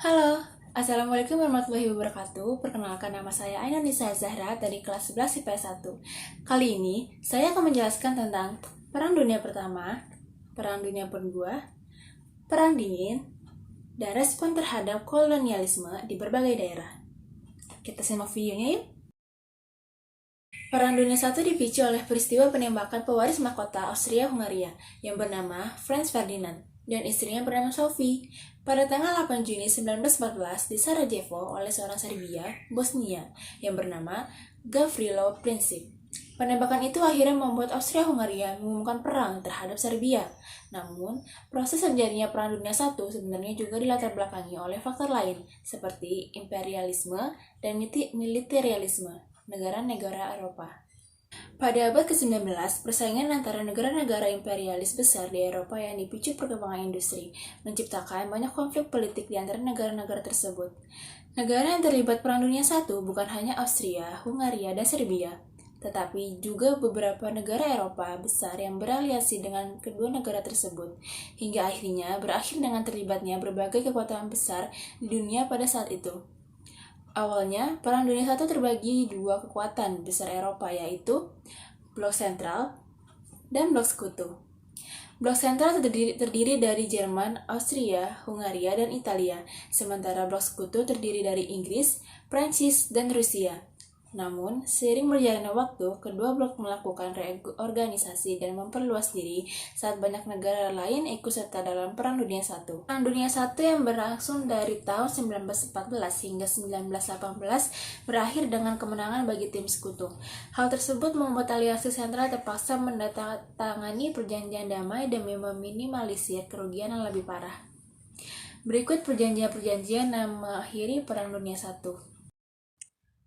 Halo, Assalamualaikum warahmatullahi wabarakatuh. Perkenalkan, nama saya Aina Nisa Zahra dari kelas 11 IPS 1. Kali ini, saya akan menjelaskan tentang Perang Dunia Pertama, Perang Dunia Kedua, Perang Dingin, dan respon terhadap kolonialisme di berbagai daerah. Kita simak videonya yuk. Perang Dunia I dipicu oleh peristiwa penembakan pewaris mahkota Austria-Hungaria yang bernama Franz Ferdinand dan istrinya bernama Sophie pada tanggal 8 Juni 1914 di Sarajevo oleh seorang Serbia, Bosnia, yang bernama Gavrilo Princip. Penembakan itu akhirnya membuat Austria-Hungaria mengumumkan perang terhadap Serbia. Namun, proses terjadinya Perang Dunia I sebenarnya juga dilatar belakangi oleh faktor lain seperti imperialisme dan militerisme negara-negara Eropa. Pada abad ke-19, persaingan antara negara-negara imperialis besar di Eropa yang dipicu perkembangan industri menciptakan banyak konflik politik di antara negara-negara tersebut. Negara yang terlibat Perang Dunia I bukan hanya Austria, Hungaria, dan Serbia, tetapi juga beberapa negara Eropa besar yang beraliansi dengan kedua negara tersebut, hingga akhirnya berakhir dengan terlibatnya berbagai kekuatan besar di dunia pada saat itu. Awalnya, Perang Dunia I terbagi dua kekuatan besar Eropa, yaitu Blok Sentral dan Blok Sekutu. Blok Sentral terdiri dari Jerman, Austria, Hungaria, dan Italia, sementara Blok Sekutu terdiri dari Inggris, Prancis, dan Rusia. Namun, seiring berjalannya waktu, kedua blok melakukan reorganisasi dan memperluas diri saat banyak negara lain ikut serta dalam Perang Dunia I. Perang Dunia I yang berlangsung dari tahun 1914 hingga 1918 berakhir dengan kemenangan bagi tim sekutu. Hal tersebut membuat aliansi sentral terpaksa menandatangani perjanjian damai demi meminimalisir kerugian yang lebih parah. Berikut perjanjian-perjanjian yang mengakhiri Perang Dunia I.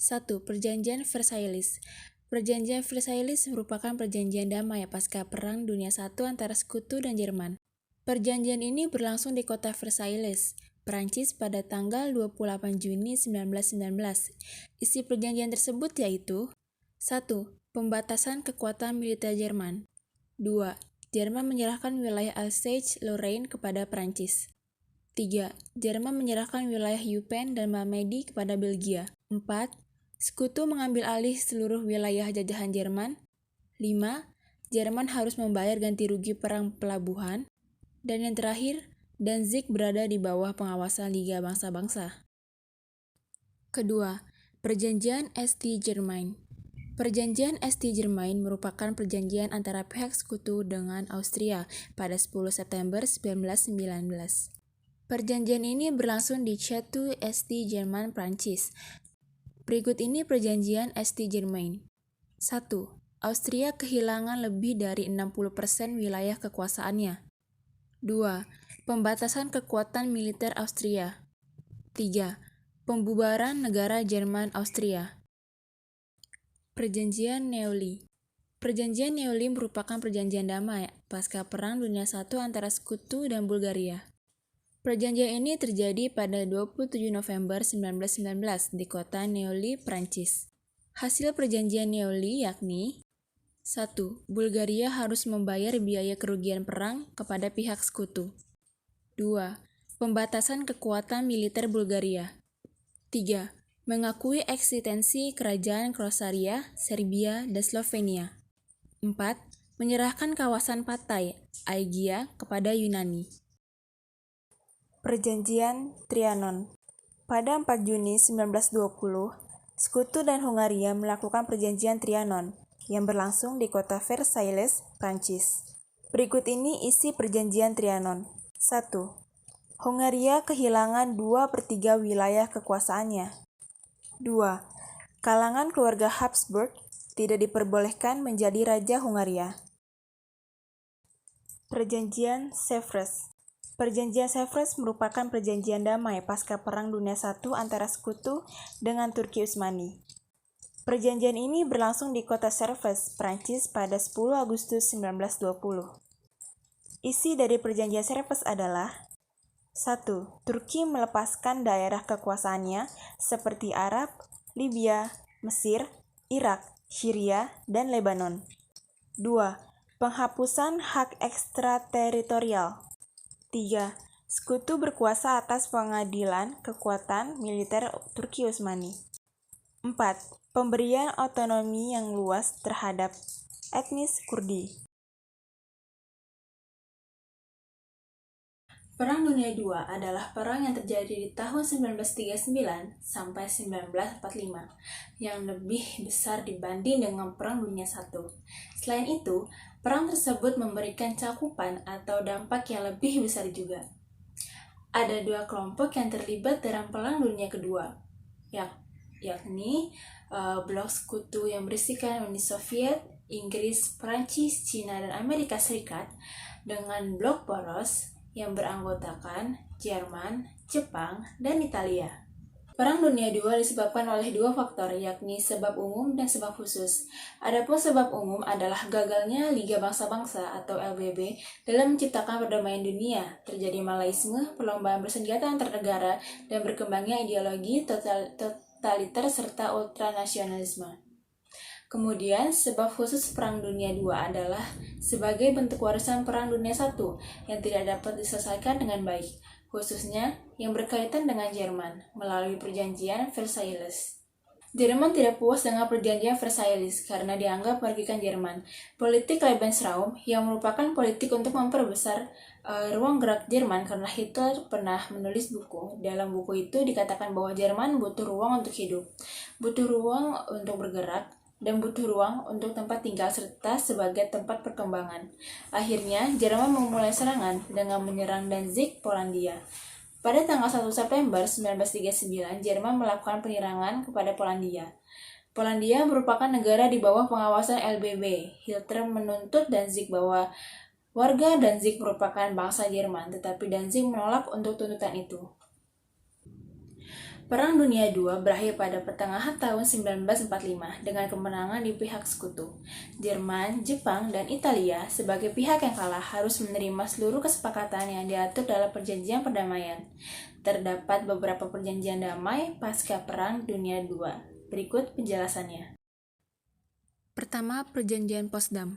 1. Perjanjian Versailles. Perjanjian Versailles merupakan perjanjian damai pasca Perang Dunia I antara Sekutu dan Jerman. Perjanjian ini berlangsung di kota Versailles, Prancis pada tanggal 28 Juni 1919. Isi perjanjian tersebut yaitu 1. Pembatasan kekuatan militer Jerman. 2. Jerman menyerahkan wilayah Alsace-Lorraine kepada Prancis. 3. Jerman menyerahkan wilayah Eupen dan Malmedy kepada Belgia. 4. Sekutu mengambil alih seluruh wilayah jajahan Jerman. 5. Jerman harus membayar ganti rugi perang pelabuhan. Dan yang terakhir, Danzig berada di bawah pengawasan Liga Bangsa-Bangsa. Kedua, Perjanjian St-Germain. Perjanjian St-Germain merupakan perjanjian antara pihak Sekutu dengan Austria pada 10 September 1919. Perjanjian ini berlangsung di Château St-Germain, Prancis. Berikut ini perjanjian St-Germain. 1. Austria kehilangan lebih dari 60% wilayah kekuasaannya. 2. Pembatasan kekuatan militer Austria. 3. Pembubaran negara Jerman Austria. Perjanjian Neuilly. Perjanjian Neuilly merupakan perjanjian damai pasca Perang Dunia I antara Sekutu dan Bulgaria. Perjanjian ini terjadi pada 27 November 1919 di kota Neuilly, Prancis. Hasil perjanjian Neuilly yakni 1. Bulgaria harus membayar biaya kerugian perang kepada pihak Sekutu. 2. Pembatasan kekuatan militer Bulgaria. 3. Mengakui eksistensi kerajaan Kroasia, Serbia, dan Slovenia. 4. Menyerahkan kawasan Patay, Aegia kepada Yunani. Perjanjian Trianon. Pada 4 Juni 1920, Sekutu dan Hungaria melakukan perjanjian Trianon yang berlangsung di kota Versailles, Prancis. Berikut ini isi perjanjian Trianon. 1. Hungaria kehilangan 2/3 wilayah kekuasaannya. 2. Kalangan keluarga Habsburg tidak diperbolehkan menjadi Raja Hungaria. Perjanjian Sèvres. Perjanjian Sèvres merupakan perjanjian damai pasca Perang Dunia I antara Sekutu dengan Turki Utsmani. Perjanjian ini berlangsung di kota Sèvres, Prancis pada 10 Agustus 1920. Isi dari perjanjian Sèvres adalah 1. Turki melepaskan daerah kekuasaannya seperti Arab, Libya, Mesir, Irak, Syria, dan Lebanon. 2. Penghapusan hak ekstrateritorial. 3. Sekutu berkuasa atas pengadilan kekuatan militer Turki Utsmani. 4. Pemberian otonomi yang luas terhadap etnis Kurdi. Perang Dunia II adalah perang yang terjadi di tahun 1939 sampai 1945 yang lebih besar dibanding dengan Perang Dunia I. Selain itu, perang tersebut memberikan cakupan atau dampak yang lebih besar juga. Ada dua kelompok yang terlibat dalam Perang Dunia Kedua, yakni blok sekutu yang berisikan Uni Soviet, Inggris, Prancis, Cina, dan Amerika Serikat dengan blok poros yang beranggotakan Jerman, Jepang, dan Italia. Perang Dunia II disebabkan oleh dua faktor, yakni sebab umum dan sebab khusus. Adapun sebab umum adalah gagalnya Liga Bangsa-Bangsa atau LBB dalam menciptakan perdamaian dunia, terjadi malaisme, perlombaan bersenjata antar negara, dan berkembangnya ideologi totaliter serta ultranasionalisme. Kemudian, sebab khusus Perang Dunia II adalah sebagai bentuk warisan Perang Dunia I yang tidak dapat diselesaikan dengan baik, khususnya yang berkaitan dengan Jerman melalui Perjanjian Versailles. Jerman tidak puas dengan Perjanjian Versailles karena dianggap merugikan Jerman. Politik Lebensraum yang merupakan politik untuk memperbesar ruang gerak Jerman karena Hitler pernah menulis buku. Dalam buku itu dikatakan bahwa Jerman butuh ruang untuk hidup, butuh ruang untuk bergerak, dan butuh ruang untuk tempat tinggal serta sebagai tempat perkembangan. Akhirnya, Jerman memulai serangan dengan menyerang Danzig, Polandia. Pada tanggal 1 September 1939, Jerman melakukan penyerangan kepada Polandia. Polandia merupakan negara di bawah pengawasan LBB. Hitler menuntut Danzig bahwa warga Danzig merupakan bangsa Jerman, tetapi Danzig menolak untuk tuntutan itu. Perang Dunia II berakhir pada pertengahan tahun 1945 dengan kemenangan di pihak sekutu. Jerman, Jepang, dan Italia sebagai pihak yang kalah harus menerima seluruh kesepakatan yang diatur dalam perjanjian perdamaian. Terdapat beberapa perjanjian damai pasca Perang Dunia II. Berikut penjelasannya. Pertama, Perjanjian Potsdam.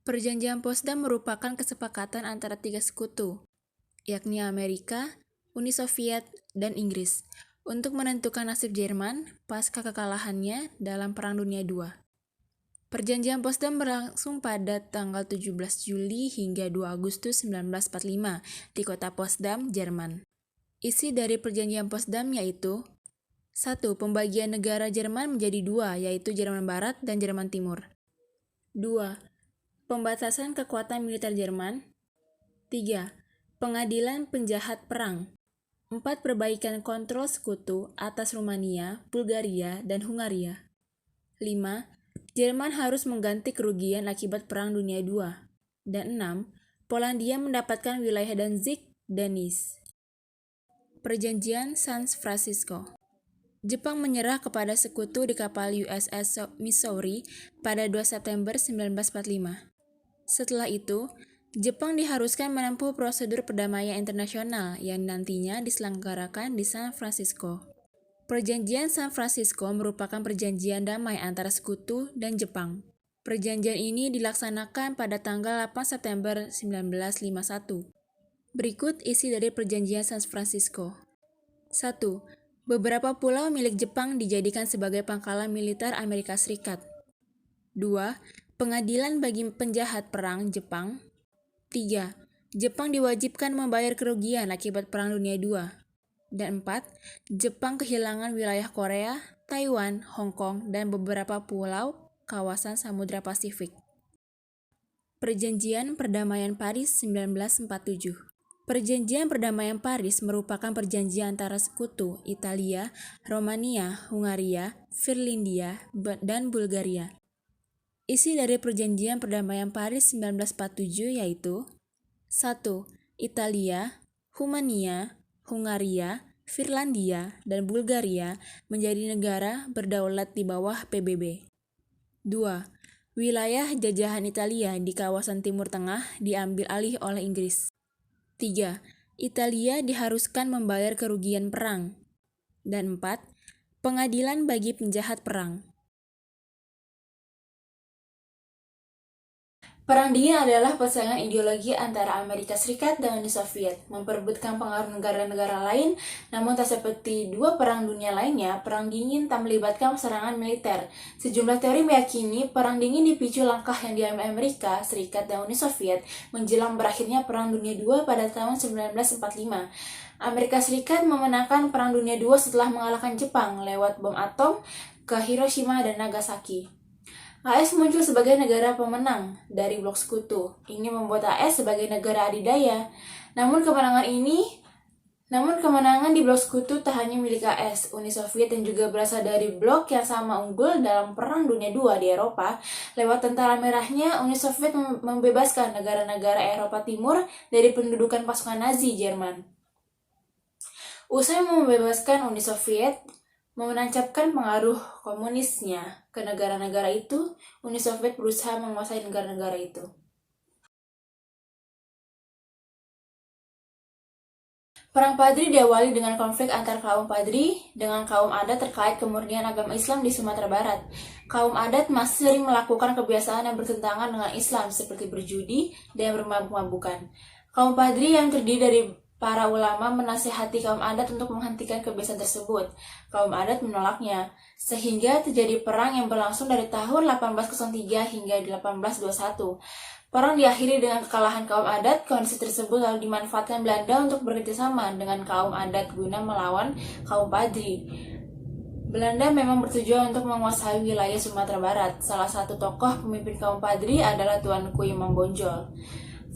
Perjanjian Potsdam merupakan kesepakatan antara tiga sekutu, yakni Amerika, Uni Soviet, dan Inggris, untuk menentukan nasib Jerman pasca kekalahannya dalam Perang Dunia II. Perjanjian Potsdam berlangsung pada tanggal 17 Juli hingga 2 Agustus 1945 di kota Potsdam, Jerman. Isi dari Perjanjian Potsdam yaitu 1. Pembagian negara Jerman menjadi dua, yaitu Jerman Barat dan Jerman Timur. 2. Pembatasan kekuatan militer Jerman. 3. Pengadilan penjahat perang. 4. Perbaikan kontrol sekutu atas Rumania, Bulgaria, dan Hungaria. 5. Jerman harus mengganti kerugian akibat Perang Dunia II. Dan 6. Polandia mendapatkan wilayah Danzig dan Nice. Perjanjian San Francisco. Jepang menyerah kepada sekutu di kapal USS Missouri pada 2 September 1945. Setelah itu, Jepang diharuskan menempuh prosedur perdamaian internasional yang nantinya diselenggarakan di San Francisco. Perjanjian San Francisco merupakan perjanjian damai antara sekutu dan Jepang. Perjanjian ini dilaksanakan pada tanggal 8 September 1951. Berikut isi dari Perjanjian San Francisco. 1. Beberapa pulau milik Jepang dijadikan sebagai pangkalan militer Amerika Serikat. 2. Pengadilan bagi penjahat perang Jepang. 3. Jepang diwajibkan membayar kerugian akibat Perang Dunia II. Dan 4. Jepang kehilangan wilayah Korea, Taiwan, Hong Kong, dan beberapa pulau kawasan Samudra Pasifik. Perjanjian Perdamaian Paris 1947. Perjanjian Perdamaian Paris merupakan perjanjian antara sekutu Italia, Romania, Hungaria, Finlandia, dan Bulgaria. Isi dari Perjanjian Perdamaian Paris 1947 yaitu 1. Italia, Rumania, Hungaria, Finlandia, dan Bulgaria menjadi negara berdaulat di bawah PBB. 2. Wilayah jajahan Italia di kawasan Timur Tengah diambil alih oleh Inggris. 3. Italia diharuskan membayar kerugian perang. Dan 4. Pengadilan bagi penjahat perang. Perang Dingin adalah persaingan ideologi antara Amerika Serikat dan Uni Soviet, memperebutkan pengaruh negara-negara lain, namun tak seperti dua perang dunia lainnya, Perang Dingin tak melibatkan serangan militer. Sejumlah teori meyakini Perang Dingin dipicu langkah yang diambil Amerika Serikat dan Uni Soviet menjelang berakhirnya Perang Dunia II pada tahun 1945. Amerika Serikat memenangkan Perang Dunia II setelah mengalahkan Jepang lewat bom atom ke Hiroshima dan Nagasaki. AS muncul sebagai negara pemenang dari blok sekutu. Ini membuat AS sebagai negara adidaya. Namun kemenangan di blok sekutu tak hanya milik AS, Uni Soviet yang juga berasal dari blok yang sama unggul dalam Perang Dunia II di Eropa. Lewat tentara merahnya, Uni Soviet membebaskan negara-negara Eropa Timur dari pendudukan pasukan Nazi Jerman. Usai membebaskan Uni Soviet, menancapkan pengaruh komunisnya ke negara-negara itu, Uni Soviet berusaha menguasai negara-negara itu. Perang Padri diawali dengan konflik antar kaum Padri dengan kaum adat terkait kemurnian agama Islam di Sumatera Barat. Kaum adat masih sering melakukan kebiasaan yang bertentangan dengan Islam seperti berjudi dan bermabuk-mabukan. Kaum Padri yang terdiri dari para ulama menasihati kaum adat untuk menghentikan kebiasaan tersebut. Kaum adat menolaknya, sehingga terjadi perang yang berlangsung dari tahun 1803 hingga 1821. Perang diakhiri dengan kekalahan kaum adat. Kondisi tersebut lalu dimanfaatkan Belanda untuk bekerjasama dengan kaum adat guna melawan kaum Padri. Belanda memang bertujuan untuk menguasai wilayah Sumatera Barat. Salah satu tokoh pemimpin kaum Padri adalah Tuanku Imam Bonjol.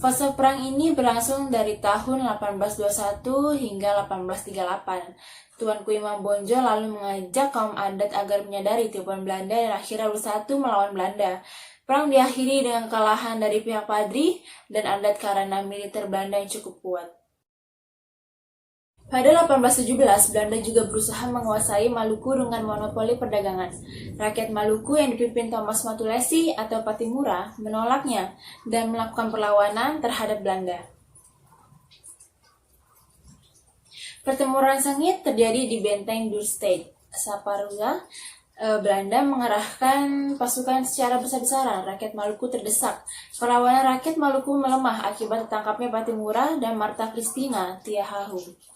Fase perang ini berlangsung dari tahun 1821 hingga 1838. Tuanku Imam Bonjol lalu mengajak kaum adat agar menyadari tipuan Belanda dan akhirnya bersatu melawan Belanda. Perang diakhiri dengan kekalahan dari pihak Padri dan adat karena militer Belanda yang cukup kuat. Pada 1817, Belanda juga berusaha menguasai Maluku dengan monopoli perdagangan. Rakyat Maluku yang dipimpin Thomas Matulesi atau Patimura menolaknya dan melakukan perlawanan terhadap Belanda. Pertempuran sengit terjadi di benteng Duurstede, Saparua. Belanda mengerahkan pasukan secara besar-besaran. Rakyat Maluku terdesak. Perlawanan rakyat Maluku melemah akibat tertangkapnya Patimura dan Marta Christina Tiahahu.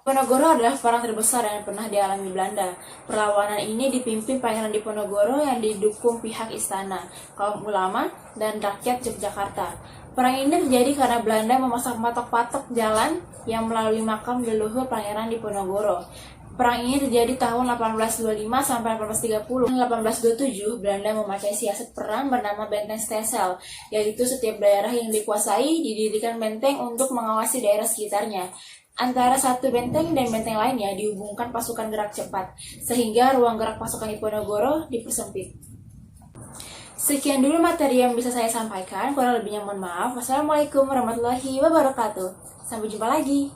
Diponegoro adalah perang terbesar yang pernah dialami Belanda. Perlawanan ini dipimpin Pangeran Diponegoro yang didukung pihak istana, kaum ulama, dan rakyat Yogyakarta. Perang ini terjadi karena Belanda memasang patok-patok jalan yang melalui makam leluhur Pangeran Diponegoro. Perang ini terjadi tahun 1825 sampai 1830. 1827, Belanda memakai siasat perang bernama Benteng Stelsel, yaitu setiap daerah yang dikuasai didirikan benteng untuk mengawasi daerah sekitarnya. Antara satu benteng dan benteng lainnya dihubungkan pasukan gerak cepat, sehingga ruang gerak pasukan Diponegoro dipersempit. Sekian dulu materi yang bisa saya sampaikan, kurang lebihnya mohon maaf. Wassalamualaikum warahmatullahi wabarakatuh. Sampai jumpa lagi.